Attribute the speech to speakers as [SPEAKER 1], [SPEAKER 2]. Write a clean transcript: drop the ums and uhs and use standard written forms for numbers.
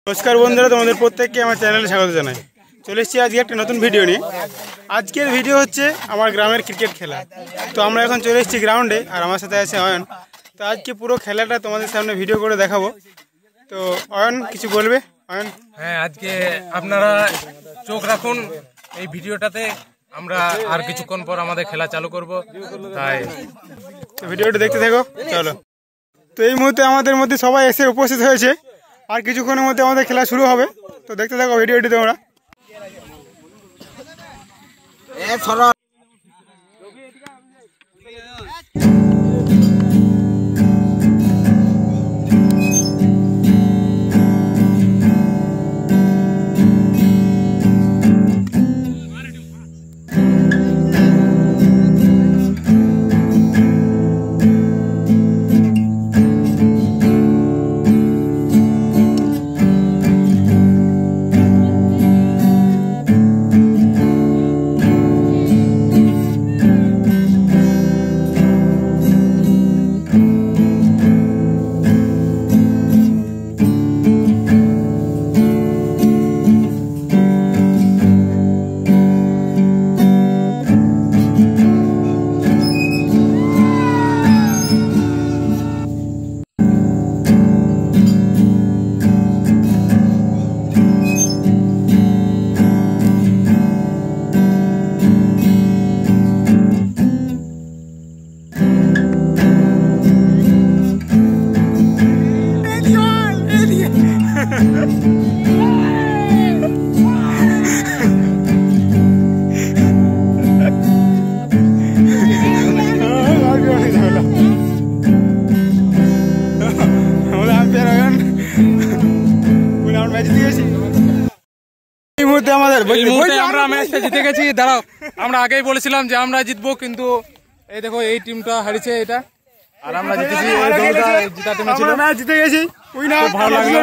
[SPEAKER 1] नमस्कार बंधुरा तुम्हारे प्रत्येक के चैनल स्वागत जानाई चले आज एक नतून भिडियो नहीं आज के भिडियो हे ग्रामेर क्रिकेट खेला तो আমরা এখন চলে এসেছি গ্রাউন্ডে আর আমার সাথে আছে অয়ন তো আজকে পুরো খেলাটা তোমাদের সামনে ভিডিও করে দেখাবো তো অয়ন কিছু বলবে অয়ন
[SPEAKER 2] হ্যাঁ আজকে আপনারা চোখ রাখুন এই ভিডিওটাতে আমরা আর কিছুক্ষণ পর আমাদের খেলা চালু করব তাই
[SPEAKER 1] তো ভিডিওটা দেখতে থাকো চলো তো এই মুহূর্তে আমাদের মধ্যে সবাই এসে উপস্থিত হয়েছে আর কিছুক্ষণের মধ্যে আমাদের খেলা শুরু হবে তো দেখতে থাকো ভিডিওটি তোমরা
[SPEAKER 2] জিতে গেছি দাঁড়াও আমরা আগেই বলেছিলাম যে আমরা জিতবো কিন্তু এই দেখো এই টিমটা হারিয়েছে এটা আর আমরা জিতেছি এই দলটা জিতা টিম ছিল
[SPEAKER 1] আমরা ম্যাচ জিতে গেছি উইনার
[SPEAKER 2] ভালো লাগলো